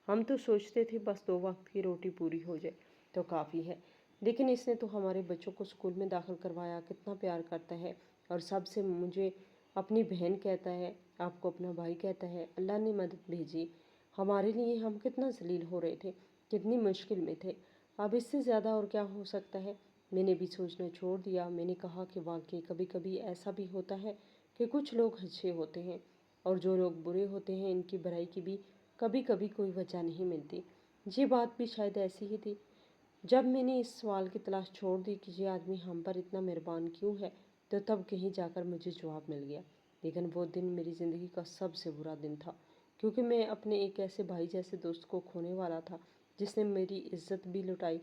ہم تو سوچتے تھے بس 2 وقت کی روٹی پوری ہو جائے تو کافی ہے، لیکن اس نے تو ہمارے بچوں کو اسکول میں داخل کروایا، کتنا پیار کرتا ہے اور سب سے مجھے اپنی بہن کہتا ہے، آپ کو اپنا بھائی کہتا ہے۔ اللہ نے مدد بھیجی ہمارے لیے، ہم کتنا ذلیل ہو رہے تھے، کتنی مشکل میں تھے، اب اس سے زیادہ اور کیا ہو سکتا ہے۔ میں نے بھی سوچنا چھوڑ دیا۔ میں نے کہا کہ واقعی کبھی کبھی ایسا بھی ہوتا ہے کہ کچھ لوگ اچھے ہوتے ہیں اور جو لوگ برے ہوتے ہیں ان کی برائی کی بھی کبھی کبھی کوئی وجہ نہیں ملتی۔ یہ بات بھی شاید ایسی ہی تھی۔ جب میں نے اس سوال کی تلاش چھوڑ دی کہ یہ آدمی ہم پر اتنا مہربان کیوں ہے، تو تب کہیں جا کر مجھے جواب مل گیا۔ لیکن وہ دن میری زندگی کا سب سے برا دن تھا، کیونکہ میں اپنے ایک ایسے بھائی جیسے دوست کو کھونے والا تھا جس نے میری عزت بھی لٹائی،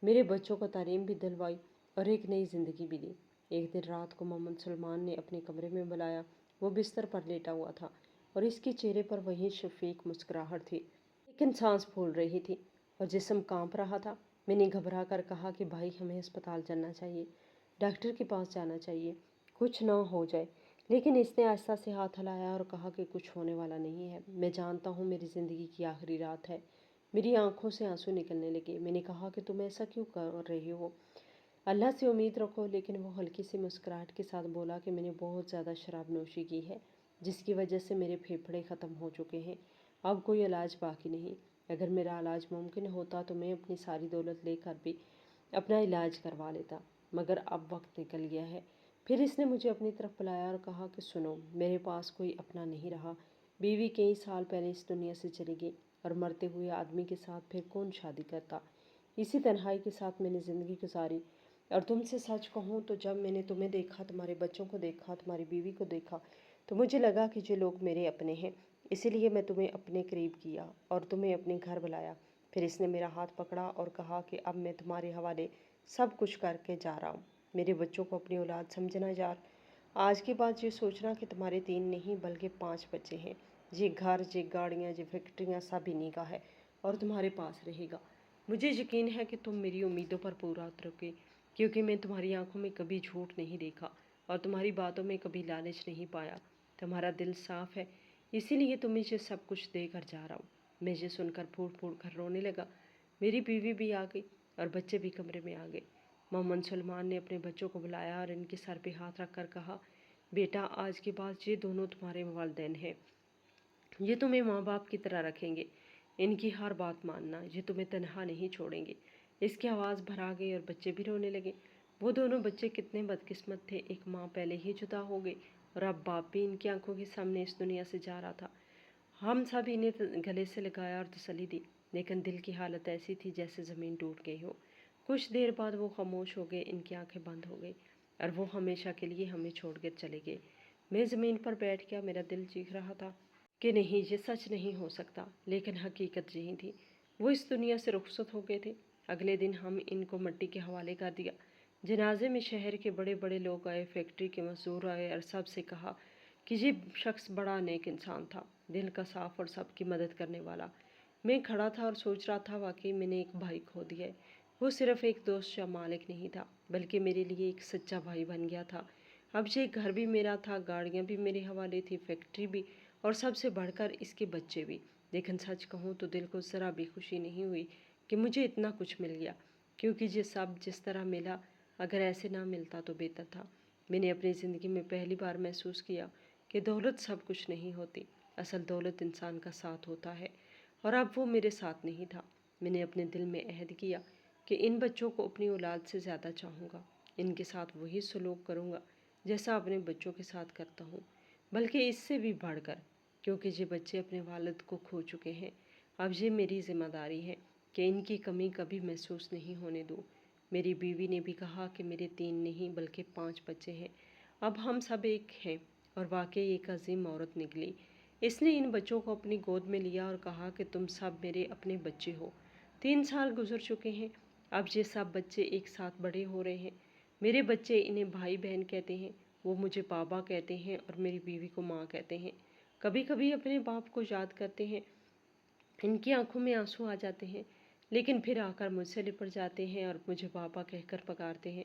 میرے بچوں کو تعلیم بھی دلوائی اور ایک نئی زندگی بھی دی۔ ایک دن رات کو محمد سلمان نے اپنے کمرے میں بلایا۔ وہ بستر پر لیٹا ہوا تھا اور اس کے چہرے پر وہی شفیق مسکراہٹ تھی، لیکن سانس پھول رہی تھی اور جسم کانپ رہا تھا۔ میں نے گھبرا کر کہا کہ بھائی ہمیں ہسپتال جانا چاہیے، ڈاکٹر کے پاس جانا چاہیے، کچھ نہ ہو جائے۔ لیکن اس نے آہستہ سے ہاتھ ہلایا اور کہا کہ کچھ ہونے والا نہیں ہے، میں جانتا ہوں میری زندگی کی آخری رات ہے۔ میری آنکھوں سے آنسو نکلنے لگے۔ میں نے کہا کہ تم ایسا کیوں کر رہے ہو؟ अल्लाह से उम्मीद रखो। लेकिन वो हल्की सी मुस्कुराहट के साथ बोला कि मैंने बहुत ज़्यादा शराब नोशी की है, जिसकी वजह से मेरे फेफड़े ख़त्म हो चुके हैं। अब कोई इलाज बाकी नहीं। अगर मेरा इलाज मुमकिन होता तो मैं अपनी सारी दौलत लेकर भी अपना इलाज करवा लेता, मगर अब वक्त निकल गया है। फिर इसने मुझे अपनी तरफ बुलाया और कहा कि सुनो, मेरे पास कोई अपना नहीं रहा। बीवी कई साल पहले इस दुनिया से चली गई, और मरते हुए आदमी के साथ फिर कौन शादी करता। इसी तन्हाई के साथ मैंने ज़िंदगी गुजारी। और तुमसे सच कहूँ तो जब मैंने तुम्हें देखा, तुम्हारे बच्चों को देखा, तुम्हारी बीवी को देखा, तो मुझे लगा कि जो लोग मेरे अपने हैं, इसीलिए मैं तुम्हें अपने करीब किया और तुम्हें अपने घर बुलाया। फिर इसने मेरा हाथ पकड़ा और कहा कि अब मैं तुम्हारे हवाले सब कुछ करके जा रहा हूँ। मेरे बच्चों को अपनी औलाद समझना यार। आज के बाद ये सोचना कि तुम्हारे 3 नहीं बल्कि 5 बच्चे हैं। ये घर, ये गाड़ियाँ, ये फैक्ट्रियाँ सब इन्हीं का है और तुम्हारे पास रहेगा। मुझे यकीन है कि तुम मेरी उम्मीदों पर पूरा उतरोगे, क्योंकि मैं तुम्हारी आंखों में कभी झूठ नहीं देखा और तुम्हारी बातों में कभी लालच नहीं पाया। तुम्हारा दिल साफ है, इसीलिए तुम्हें ये सब कुछ देकर जा रहा हूँ। मैं ये सुनकर फूट फूट कर रोने लगा। मेरी बीवी भी आ गई और बच्चे भी कमरे में आ गए। मोहम्मद सलमान ने अपने बच्चों को बुलाया और इनके सर पे हाथ रख कर कहा, बेटा, आज के बाद ये दोनों तुम्हारे वालिदैन हैं। ये तुम्हें माँ बाप की तरह रखेंगे। इनकी हर बात मानना, ये तुम्हें तनहा नहीं छोड़ेंगे। इसकी आवाज़ भर आ गई और बच्चे भी रोने लगे। वो दोनों बच्चे कितने बदकिस्मत थे, एक माँ पहले ही जुदा हो गई और अब बाप भी इनकी आंखों के सामने इस दुनिया से जा रहा था। हम सब इन्हें गले से लगाया और तसल्ली दी, लेकिन दिल की हालत ऐसी थी जैसे ज़मीन टूट गई हो। कुछ देर बाद वो खामोश हो गए, इनकी आंखें बंद हो गई और वो हमेशा के लिए हमें छोड़कर चले गए। मैं ज़मीन पर बैठ गया। मेरा दिल चीख रहा था कि नहीं, ये सच नहीं हो सकता, लेकिन हकीकत यही थी। वो इस दुनिया से रुखसत हो गए थे। अगले दिन हम इनको मिट्टी के हवाले कर दिया। जनाजे में शहर के बड़े बड़े लोग आए, फैक्ट्री के मजदूर आए और सबसे कहा कि ये शख्स बड़ा नेक इंसान था, दिल का साफ और सबकी मदद करने वाला। मैं खड़ा था और सोच रहा था, वाकई मैंने एक भाई खो दिया है। वो सिर्फ एक दोस्त या मालिक नहीं था, बल्कि मेरे लिए एक सच्चा भाई बन गया था। अब ये घर भी मेरा था, गाड़ियाँ भी मेरे हवाले थी, फैक्ट्री भी, और सबसे बढ़कर इसके बच्चे भी। लेकिन सच कहूँ तो दिल को ज़रा भी खुशी नहीं हुई कि मुझे इतना कुछ मिल गया, क्योंकि ये सब जिस तरह मिला, अगर ऐसे ना मिलता तो बेहतर था। मैंने अपनी ज़िंदगी में पहली बार महसूस किया कि दौलत सब कुछ नहीं होती, असल दौलत इंसान का साथ होता है। और अब वो मेरे साथ नहीं था। मैंने अपने दिल में अहद किया कि इन बच्चों को अपनी औलाद से ज़्यादा चाहूँगा, इनके साथ वही सलूक करूँगा जैसा अपने बच्चों के साथ करता हूँ, बल्कि इससे भी बढ़कर, क्योंकि ये बच्चे अपने वालिद को खो चुके हैं। अब ये मेरी ज़िम्मेदारी है कि इनकी कमी कभी महसूस नहीं होने दूँ। मेरी बीवी ने भी कहा कि मेरे 3 नहीं बल्कि 5 बच्चे हैं। अब हम सब एक हैं, और वाकई एक अजीम औरत निकली। इसने इन बच्चों को अपनी गोद में लिया और कहा कि तुम सब मेरे अपने बच्चे हो। 3 साल गुजर चुके हैं, अब ये सब बच्चे एक साथ बड़े हो रहे हैं। मेरे बच्चे इन्हें भाई बहन कहते हैं, वो मुझे बाबा कहते हैं और मेरी बीवी को माँ कहते हैं। कभी कभी अपने बाप को याद करते हैं, इनकी आंखों में आंसू आ जाते हैं, लेकिन फिर आकर मुझसे लिपट जाते हैं और मुझे पापा कहकर पुकारते हैं।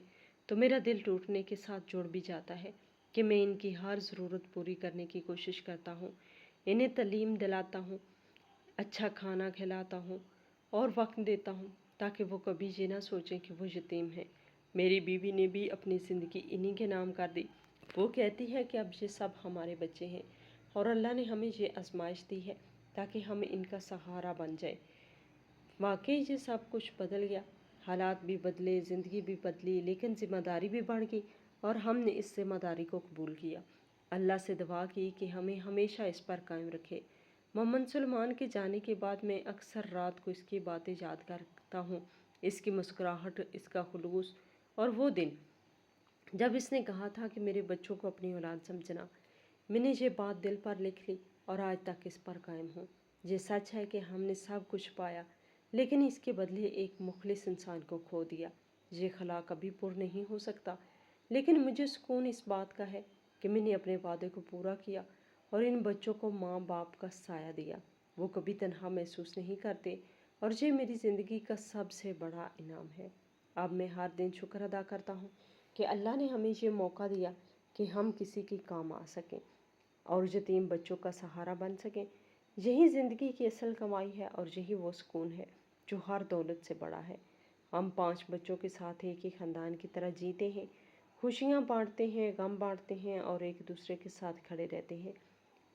तो मेरा दिल टूटने के साथ जुड़ भी जाता है कि मैं इनकी हर ज़रूरत पूरी करने की कोशिश करता हूँ। इन्हें तालीम दिलाता हूँ, अच्छा खाना खिलाता हूँ और वक्त देता हूँ, ताकि वो कभी ये ना सोचें कि वो यतीम हैं। मेरी बीवी ने भी अपनी ज़िंदगी इन्हीं के नाम कर दी। वो कहती है कि अब ये सब हमारे बच्चे हैं और अल्लाह ने हमें ये आजमाइश दी है ताकि हम इनका सहारा बन जाए। वाकई ये सब कुछ बदल गया, हालात भी बदले, ज़िंदगी भी बदली, लेकिन ज़िम्मेदारी भी बढ़ गई और हमने इस ज़िम्मेदारी को कबूल किया। अल्लाह से दुआ की कि हमें हमेशा इस पर कायम रखे। मोहम्मद सलमान के जाने के बाद मैं अक्सर रात को इसकी बातें याद करता हूँ, इसकी मुस्कुराहट, इसका खुलूस, और वो दिन जब इसने कहा था कि मेरे बच्चों को अपनी औलाद समझना। मैंने ये बात दिल पर लिख ली और आज तक इस पर कायम हूँ। ये सच है कि हमने सब कुछ पाया, लेकिन इसके बदले एक मुखलिस इंसान को खो दिया। ये खला कभी पुर नहीं हो सकता, लेकिन मुझे सुकून इस बात का है कि मैंने अपने वादे को पूरा किया और इन बच्चों को माँ बाप का साया दिया। वो कभी तन्हा महसूस नहीं करते और ये मेरी ज़िंदगी का सबसे बड़ा इनाम है। अब मैं हर दिन शुक्र अदा करता हूँ कि अल्लाह ने हमें ये मौका दिया कि हम किसी के काम आ सकें और यतीम बच्चों का सहारा बन सकें। यही ज़िंदगी की असल कमाई है और यही वो सुकून है जो हर दौलत से बड़ा है। हम 5 बच्चों के साथ एक ही ख़ानदान की तरह जीते हैं, खुशियाँ बांटते हैं, गम बांटते हैं और एक दूसरे के साथ खड़े रहते हैं।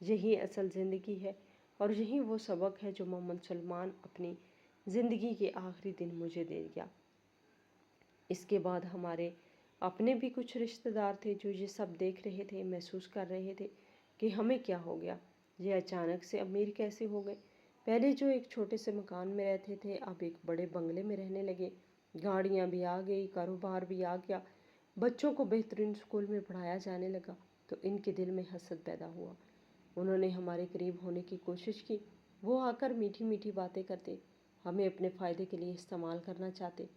यही असल ज़िंदगी है और यही वो सबक है जो मोहम्मद सलमान अपनी ज़िंदगी के आखिरी दिन मुझे दे गया। इसके बाद हमारे अपने भी कुछ रिश्तेदार थे जो ये सब देख रहे थे, महसूस कर रहे थे कि हमें क्या हो गया, ये अचानक से अमीर कैसे हो गए। पहले जो एक छोटे से मकान में रहते थे अब एक बड़े बंगले में रहने लगे, गाड़ियाँ भी आ गई, कारोबार भी आ गया, बच्चों को बेहतरीन स्कूल में पढ़ाया जाने लगा। तो इनके दिल में हसद पैदा हुआ। उन्होंने हमारे करीब होने की कोशिश की। वो आकर मीठी मीठी बातें करते, हमें अपने फ़ायदे के लिए इस्तेमाल करना चाहते।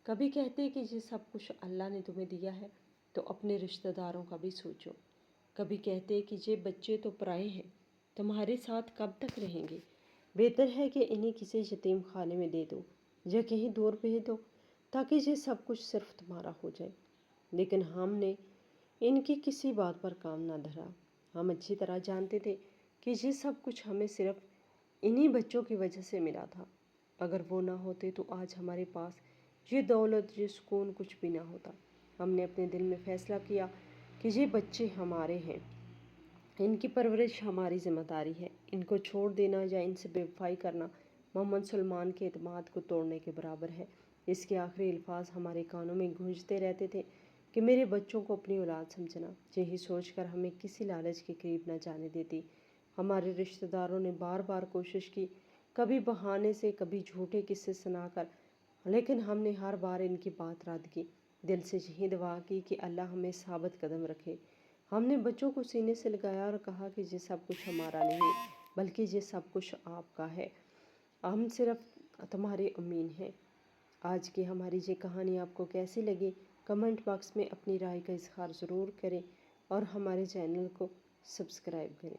कभी कहते कि ये सब कुछ अल्लाह ने तुम्हें दिया है तो अपने रिश्तेदारों का भी सोचो। कभी कहते कि ये बच्चे तो पराए हैं, तुम्हारे साथ कब तक रहेंगे, बेहतर है कि इन्हें किसी यतीम खाने में दे दो या कहीं दूर भेज दो ताकि ये सब कुछ सिर्फ तुम्हारा हो जाए। लेकिन हमने इनकी किसी बात पर काम ना धरा। हम अच्छी तरह जानते थे कि ये सब कुछ हमें सिर्फ इन्हीं बच्चों की वजह से मिला था। अगर वो ना होते तो आज हमारे पास ये दौलत, ये सुकून कुछ भी ना होता। हमने अपने दिल में फैसला किया कि ये बच्चे हमारे हैं, इनकी परवरिश हमारी जिम्मेदारी है। इनको छोड़ देना या इनसे बेवफाई करना मोहम्मद सलमान के एतमाद को तोड़ने के बराबर है। इसके आखिरी अल्फाज हमारे कानों में गूंजते रहते थे कि मेरे बच्चों को अपनी औलाद समझना। यही सोचकर हमें किसी लालच के करीब न जाने देती। हमारे रिश्तेदारों ने बार बार कोशिश की, कभी बहाने से, कभी झूठे किस्से सुनाकर, लेकिन हमने हर बार इनकी बात रद्द की। दिल से यही दुआ की कि अल्लाह हमें साबित कदम रखे। हमने बच्चों को सीने से लगाया और कहा कि ये सब कुछ हमारा नहीं बल्कि ये सब कुछ आपका है, हम सिर्फ तुम्हारे अमीन हैं। आज की हमारी ये कहानी आपको कैसी लगी, कमेंट बॉक्स में अपनी राय का इजहार ज़रूर करें और हमारे चैनल को सब्सक्राइब करें।